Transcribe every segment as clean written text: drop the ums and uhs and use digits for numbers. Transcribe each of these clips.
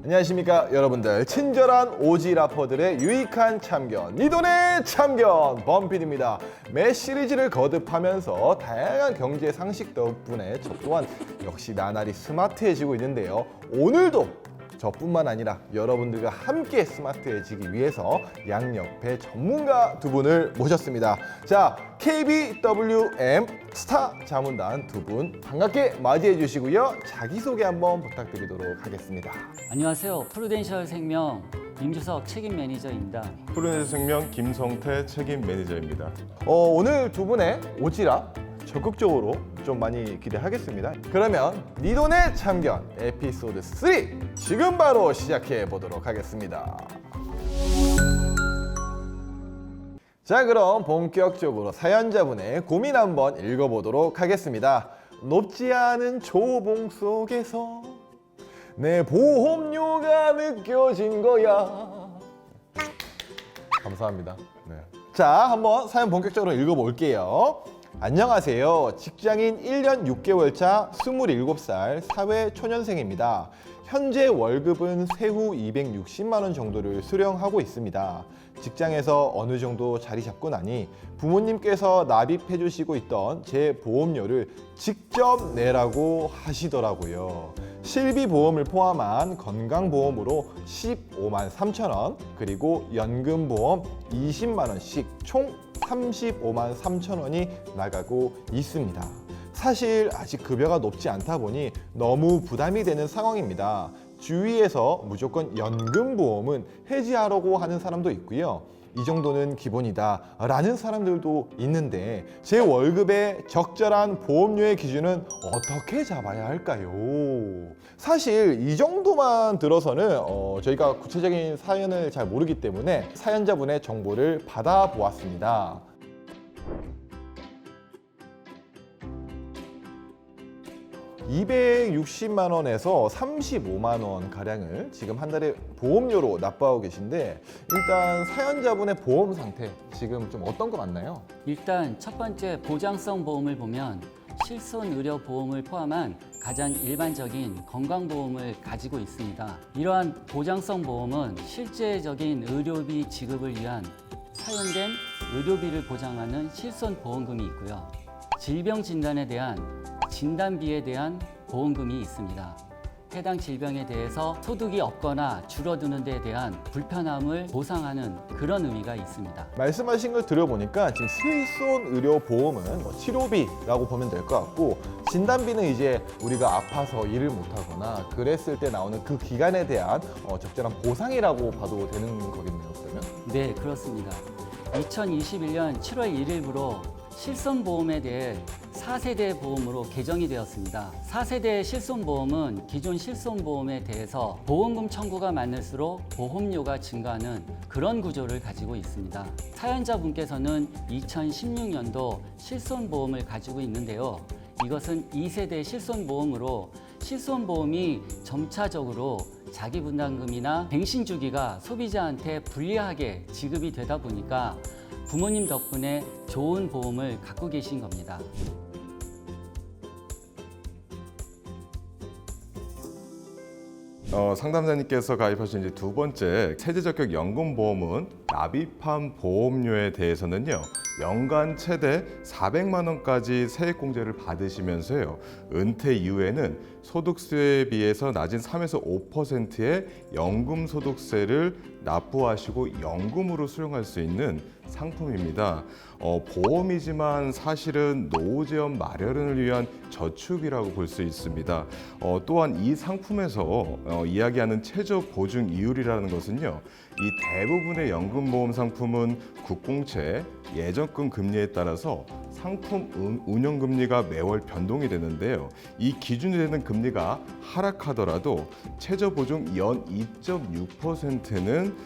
안녕하십니까 여러분들. 친절한 오지 라퍼들의 유익한 참견, 네 돈의 참견 범피디입니다. 매 시리즈를 거듭하면서 다양한 경제 상식 덕분에 저 또한 역시 나날이 스마트해지고 있는데요. 오늘도 저뿐만 아니라 여러분들과 함께 스마트해지기 위해서 양옆에 전문가 두 분을 모셨습니다. 자, KBWM 스타 자문단 두 분 반갑게 맞이해 주시고요. 자기소개 한번 부탁드리도록 하겠습니다. 안녕하세요. 프루덴셜 생명 임주석 책임 매니저입니다. 프루덴셜 생명 김성태 책임 매니저입니다. 오늘 두 분의 오지라 적극적으로 좀 많이 기대하겠습니다. 그러면 네 돈의 참견 에피소드 3 지금 바로 시작해 보도록 하겠습니다. 자, 그럼 본격적으로 사연자분의 고민 한번 읽어보도록 하겠습니다. 높지 않은 초봉 속에서 내 보험료가 느껴진 거야. 감사합니다. 네. 자, 한번 사연 본격적으로 읽어볼게요. 안녕하세요. 직장인 1년 6개월 차 27살 사회 초년생입니다. 현재 월급은 세후 260만 원 정도를 수령하고 있습니다. 직장에서 어느 정도 자리 잡고 나니 부모님께서 납입해 주시고 있던 제 보험료를 직접 내라고 하시더라고요. 실비보험을 포함한 건강보험으로 15만 3천 원, 그리고 연금보험 20만 원씩 총 35만 3천 원이 나가고 있습니다. 사실 아직 급여가 높지 않다 보니 너무 부담이 되는 상황입니다. 주위에서 무조건 연금보험은 해지하려고 하는 사람도 있고요. 이 정도는 기본이다 라는 사람들도 있는데 제 월급의 적절한 보험료의 기준은 어떻게 잡아야 할까요? 사실 이 정도만 들어서는 저희가 구체적인 사연을 잘 모르기 때문에 사연자분의 정보를 받아보았습니다. (260만 원에서 35만 원 가량을 지금 한 달에 보험료로 납부하고 계신데, 일단 사연자분의 보험 상태 지금 좀 어떤 거 맞나요? 일단 첫 번째 보장성 보험을 보면 실손 의료 보험을 포함한 가장 일반적인 건강보험을 가지고 있습니다. 이러한 보장성 보험은 실제적인 의료비 지급을 위한 사용된 의료비를 보장하는 실손 보험금이 있고요. 질병 진단에 대한 진단비에 대한 보험금이 있습니다. 해당 질병에 대해서 소득이 없거나 줄어드는 데 대한 불편함을 보상하는 그런 의미가 있습니다. 말씀하신 걸 들어보니까 지금 실손 의료 보험은 치료비라고 보면 될 것 같고, 진단비는 이제 우리가 아파서 일을 못하거나 그랬을 때 나오는 그 기간에 대한 적절한 보상이라고 봐도 되는 거겠네요, 그러면? 네, 그렇습니다. 2021년 7월 1일부로 실손보험에 대해 4세대 보험으로 개정이 되었습니다. 4세대 실손보험은 기존 실손보험에 대해서 보험금 청구가 많을수록 보험료가 증가하는 그런 구조를 가지고 있습니다. 사연자분께서는 2016년도 실손보험을 가지고 있는데요. 이것은 2세대 실손보험으로 실손보험이 점차적으로 자기분담금이나 갱신 주기가 소비자한테 불리하게 지급이 되다 보니까 부모님 덕분에 좋은 보험을 갖고 계신 겁니다. 상담자님께서 가입하신 이제 두 번째 세제적격 연금보험은 납입한 보험료에 대해서는요, 연간 최대 400만 원까지 세액공제를 받으시면서요, 은퇴 이후에는 소득세에 비해서 낮은 3에서 5%의 연금소득세를 납부하시고 연금으로 수령할 수 있는 상품입니다. 보험이지만 사실은 노후재원 마련을 위한 저축이라고 볼 수 있습니다. 또한 이 상품에서 이야기하는 최저 보증 이율이라는 것은요, 이 대부분의 연금보험 상품은 국공채, 예적금 금리에 따라서 상품 운용금리가 매월 변동이 되는데요. 이 기준이 되는 금리가 하락하더라도 최저보증 연 2.6%는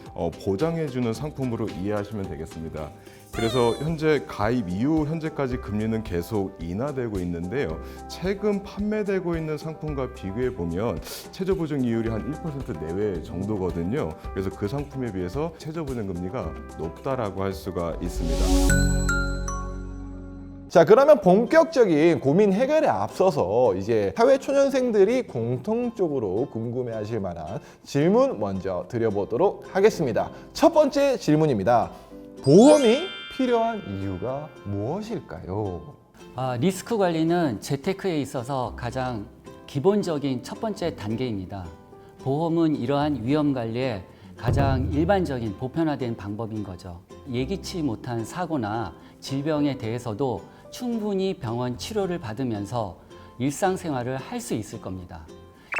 보장해주는 상품으로 이해하시면 되겠습니다. 그래서 현재 가입 이후 현재까지 금리는 계속 인하되고 있는데요. 최근 판매되고 있는 상품과 비교해 보면 최저보증 이율이 한 1% 내외 정도거든요. 그래서 그 상품에 비해서 최저보증 금리가 높다라고 할 수가 있습니다. 자, 그러면 본격적인 고민 해결에 앞서서 이제 사회 초년생들이 공통적으로 궁금해하실 만한 질문 먼저 드려보도록 하겠습니다. 첫 번째 질문입니다. 보험이 필요한 이유가 무엇일까요? 리스크 관리는 재테크에 있어서 가장 기본적인 첫 번째 단계입니다. 보험은 이러한 위험 관리의 가장 일반적인 보편화된 방법인 거죠. 예기치 못한 사고나 질병에 대해서도 충분히 병원 치료를 받으면서 일상생활을 할 수 있을 겁니다.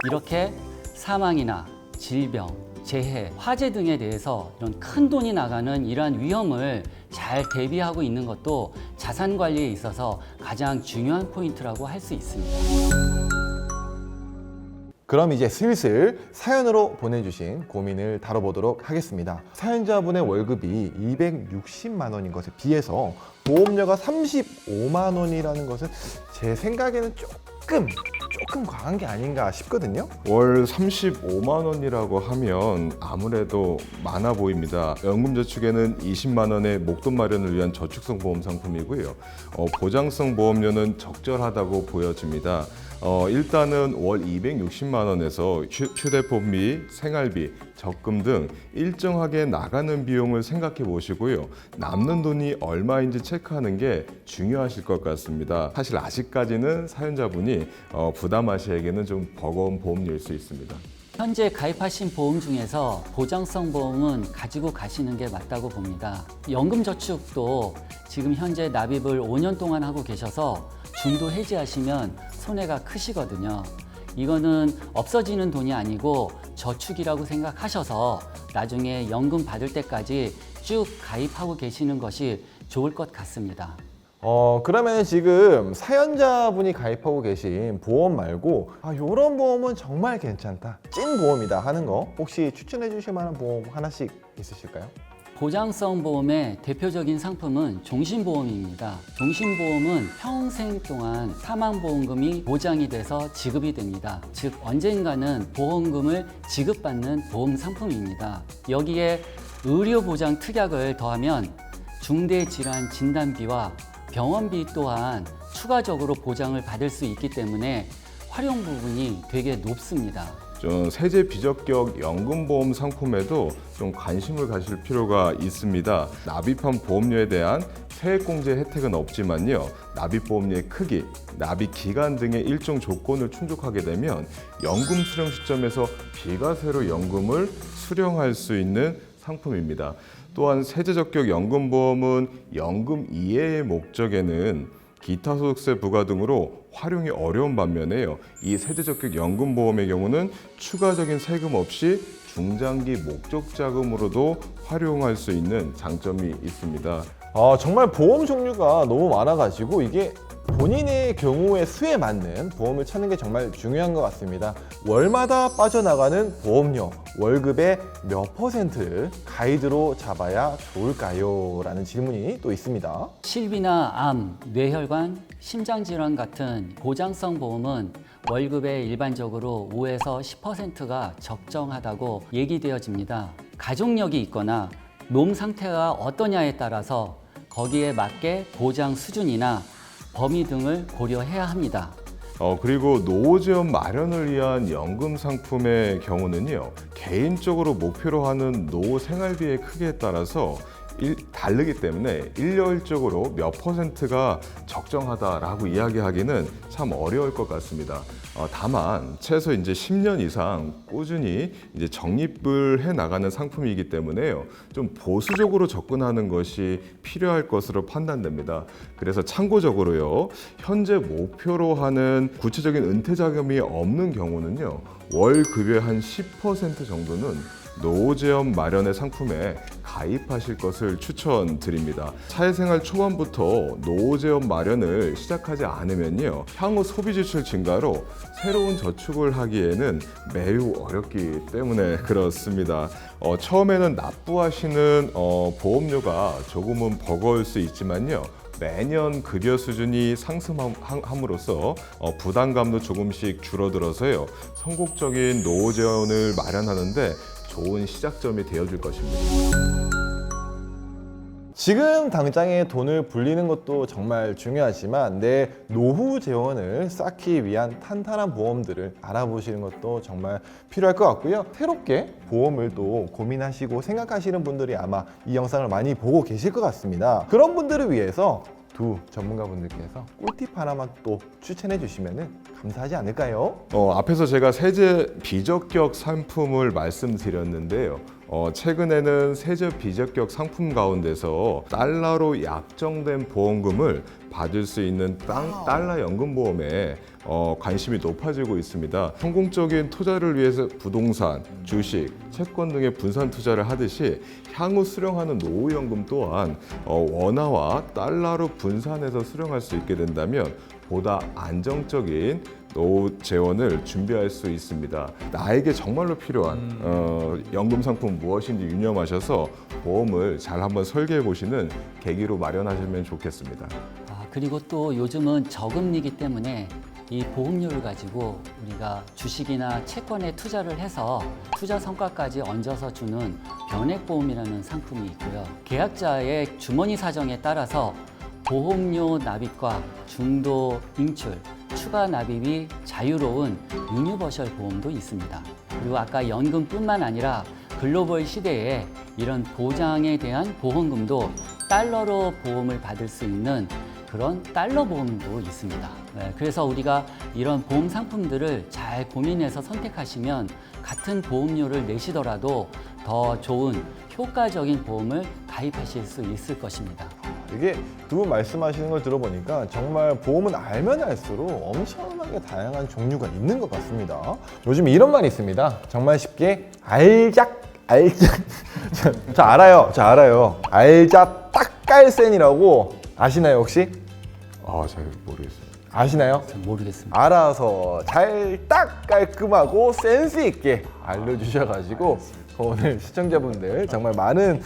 이렇게 사망이나 질병, 재해, 화재 등에 대해서 이런 큰 돈이 나가는 이러한 위험을 잘 대비하고 있는 것도 자산 관리에 있어서 가장 중요한 포인트라고 할 수 있습니다. 그럼 이제 슬슬 사연으로 보내주신 고민을 다뤄보도록 하겠습니다. 사연자분의 월급이 260만 원인 것에 비해서 보험료가 35만 원이라는 것은 제 생각에는 조금 과한 게 아닌가 싶거든요. 월 35만 원이라고 하면 아무래도 많아 보입니다. 연금저축에는 20만 원의 목돈 마련을 위한 저축성 보험 상품이고요. 보장성 보험료는 적절하다고 보여집니다. 일단은 월 260만 원에서 휴대폰비, 생활비, 적금 등 일정하게 나가는 비용을 생각해 보시고요. 남는 돈이 얼마인지 체크하는 게 중요하실 것 같습니다. 사실 아직까지는 사연자분이 부담하시기에는 좀 버거운 보험료일 수 있습니다. 현재 가입하신 보험 중에서 보장성 보험은 가지고 가시는 게 맞다고 봅니다. 연금저축도 지금 현재 납입을 5년 동안 하고 계셔서 중도 해지하시면 손해가 크시거든요. 이거는 없어지는 돈이 아니고 저축이라고 생각하셔서 나중에 연금 받을 때까지 쭉 가입하고 계시는 것이 좋을 것 같습니다. 그러면 지금 사연자분이 가입하고 계신 보험 말고 이런 보험은 정말 괜찮다, 찐 보험이다 하는 거 혹시 추천해 주실 만한 보험 하나씩 있으실까요? 보장성 보험의 대표적인 상품은 종신보험입니다. 종신보험은 평생 동안 사망보험금이 보장이 돼서 지급이 됩니다. 즉 언젠가는 보험금을 지급받는 보험 상품입니다. 여기에 의료보장 특약을 더하면 중대질환 진단비와 병원비 또한 추가적으로 보장을 받을 수 있기 때문에 활용 부분이 되게 높습니다. 좀 세제 비적격 연금보험 상품에도 좀 관심을 가실 필요가 있습니다. 납입한 보험료에 대한 세액공제 혜택은 없지만요. 납입보험료의 크기, 납입 기간 등의 일정 조건을 충족하게 되면 연금 수령 시점에서 비과세로 연금을 수령할 수 있는 상품입니다. 또한 세제적격 연금보험은 연금 이외의 목적에는 기타 소득세 부과 등으로 활용이 어려운 반면에요. 이 세제적격 연금보험의 경우는 추가적인 세금 없이 중장기 목적 자금으로도 활용할 수 있는 장점이 있습니다. 정말 보험 종류가 너무 많아가지고 이게 본인의 경우의 수에 맞는 보험을 찾는 게 정말 중요한 것 같습니다. 월마다 빠져나가는 보험료, 월급의 몇 퍼센트 가이드로 잡아야 좋을까요? 라는 질문이 또 있습니다. 실비나 암, 뇌혈관, 심장질환 같은 보장성 보험은 월급의 일반적으로 5에서 10%가 적정하다고 얘기되어집니다. 가족력이 있거나 몸 상태가 어떠냐에 따라서 거기에 맞게 보장 수준이나 범위 등을 고려해야 합니다. 그리고 노후지원 마련을 위한 연금 상품의 경우는요, 개인적으로 목표로 하는 노후 생활비의 크기에 따라서 다르기 때문에 일괄적으로 몇 퍼센트가 적정하다라고 이야기하기는 참 어려울 것 같습니다. 다만 최소 이제 10년 이상 꾸준히 이제 적립을 해 나가는 상품이기 때문에요. 좀 보수적으로 접근하는 것이 필요할 것으로 판단됩니다. 그래서 참고적으로요. 현재 목표로 하는 구체적인 은퇴 자금이 없는 경우는요. 월 급여의 한 10% 정도는 노후제원 마련의 상품에 가입하실 것을 추천드립니다. 사회생활 초반부터 노후제원 마련을 시작하지 않으면요, 향후 소비 지출 증가로 새로운 저축을 하기에는 매우 어렵기 때문에 그렇습니다. 처음에는 납부하시는 보험료가 조금은 버거울 수 있지만요, 매년 급여 수준이 상승함으로써 부담감도 조금씩 줄어들어서요, 성공적인 노후 재원을 마련하는데 좋은 시작점이 되어줄 것입니다. 지금 당장에 돈을 불리는 것도 정말 중요하지만 내 노후 재원을 쌓기 위한 탄탄한 보험들을 알아보시는 것도 정말 필요할 것 같고요. 새롭게 보험을 또 고민하시고 생각하시는 분들이 아마 이 영상을 많이 보고 계실 것 같습니다. 그런 분들을 위해서 두 전문가분들께서 꿀팁 하나만 또 추천해 주시면 감사하지 않을까요? 앞에서 제가 세제 비적격 상품을 말씀드렸는데요. 최근에는 세제 비적격 상품 가운데서 달러로 약정된 보험금을 받을 수 있는 달러 연금보험에 관심이 높아지고 있습니다. 성공적인 투자를 위해서 부동산, 주식, 채권 등의 분산 투자를 하듯이 향후 수령하는 노후연금 또한 원화와 달러로 분산해서 수령할 수 있게 된다면 보다 안정적인 노후 재원을 준비할 수 있습니다. 나에게 정말로 필요한 연금 상품 무엇인지 유념하셔서 보험을 잘 한번 설계해 보시는 계기로 마련하시면 좋겠습니다. 그리고 또 요즘은 저금리이기 때문에 이 보험료를 가지고 우리가 주식이나 채권에 투자를 해서 투자 성과까지 얹어서 주는 변액보험이라는 상품이 있고요. 계약자의 주머니 사정에 따라서 보험료 납입과 중도 인출, 추가 납입이 자유로운 유니버셜 보험도 있습니다. 그리고 아까 연금뿐만 아니라 글로벌 시대에 이런 보장에 대한 보험금도 달러로 보험을 받을 수 있는 그런 달러 보험도 있습니다. 그래서 우리가 이런 보험 상품들을 잘 고민해서 선택하시면 같은 보험료를 내시더라도 더 좋은 효과적인 보험을 가입하실 수 있을 것입니다. 이게 두 분 말씀하시는 걸 들어보니까 정말 보험은 알면 알수록 엄청나게 다양한 종류가 있는 것 같습니다. 요즘 이런 말이 있습니다. 정말 쉽게 알작 저 알아요. 알자딱깔센이라고 아시나요 혹시? 잘 모르겠습니다. 아시나요? 모르겠습니다. 알아서 잘 딱 깔끔하고 센스 있게 알려주셔가지고 오늘 시청자분들 정말 많은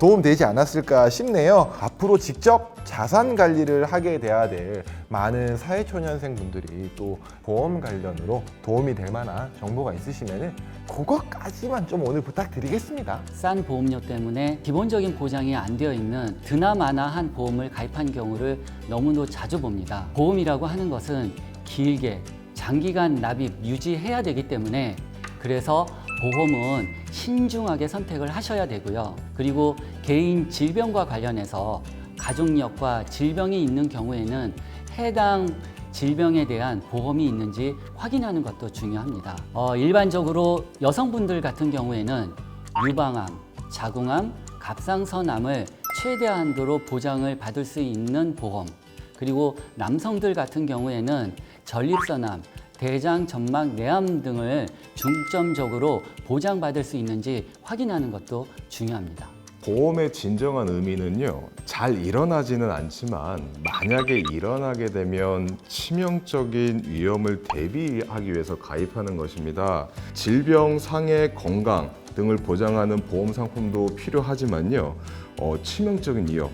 도움 되지 않았을까 싶네요. 앞으로 직접 자산 관리를 하게 돼야 될 많은 사회초년생 분들이 또 보험 관련으로 도움이 될 만한 정보가 있으시면 그것까지만 좀 오늘 부탁드리겠습니다. 싼 보험료 때문에 기본적인 보장이 안 되어 있는 드나마나한 보험을 가입한 경우를 너무도 자주 봅니다. 보험이라고 하는 것은 길게 장기간 납입 유지해야 되기 때문에 그래서 보험은 신중하게 선택을 하셔야 되고요. 그리고 개인 질병과 관련해서 가족력과 질병이 있는 경우에는 해당 질병에 대한 보험이 있는지 확인하는 것도 중요합니다. 일반적으로 여성분들 같은 경우에는 유방암, 자궁암, 갑상선암을 최대 한도로 보장을 받을 수 있는 보험, 그리고 남성들 같은 경우에는 전립선암, 대장, 점막, 내암 등을 중점적으로 보장받을 수 있는지 확인하는 것도 중요합니다. 보험의 진정한 의미는요, 잘 일어나지는 않지만 만약에 일어나게 되면 치명적인 위험을 대비하기 위해서 가입하는 것입니다. 질병, 상해, 건강 등을 보장하는 보험 상품도 필요하지만요, 치명적인 위험,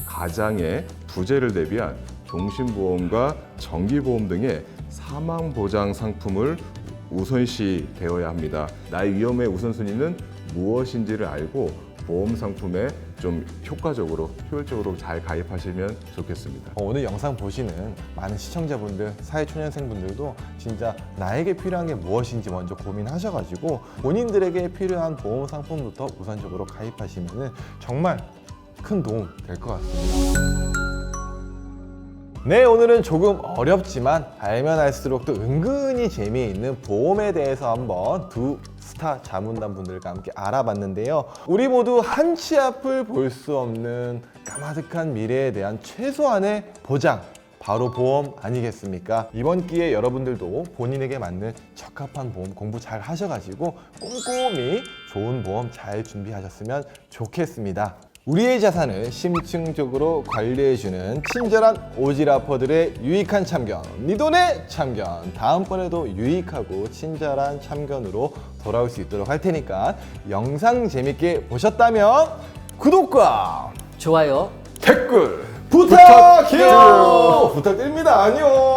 가장의 부재를 대비한 종신보험과 정기보험 등의 사망보장 상품을 우선시 되어야 합니다. 나의 위험의 우선순위는 무엇인지를 알고 보험 상품에 좀 효과적으로, 효율적으로 잘 가입하시면 좋겠습니다. 오늘 영상 보시는 많은 시청자분들, 사회초년생분들도 진짜 나에게 필요한 게 무엇인지 먼저 고민하셔가지고 본인들에게 필요한 보험 상품부터 우선적으로 가입하시면 정말 큰 도움 될 것 같습니다. 네, 오늘은 조금 어렵지만 알면 알수록 또 은근히 재미있는 보험에 대해서 한번 두 스타 자문단 분들과 함께 알아봤는데요. 우리 모두 한치 앞을 볼 수 없는 까마득한 미래에 대한 최소한의 보장, 바로 보험 아니겠습니까? 이번 기회에 여러분들도 본인에게 맞는 적합한 보험 공부 잘 하셔가지고 꼼꼼히 좋은 보험 잘 준비하셨으면 좋겠습니다. 우리의 자산을 심층적으로 관리해주는 친절한 오지라퍼들의 유익한 참견, 네 돈의 참견. 다음번에도 유익하고 친절한 참견으로 돌아올 수 있도록 할 테니까 영상 재밌게 보셨다면 구독과 좋아요. 댓글 부탁해요. 부탁드립니다. 안녕.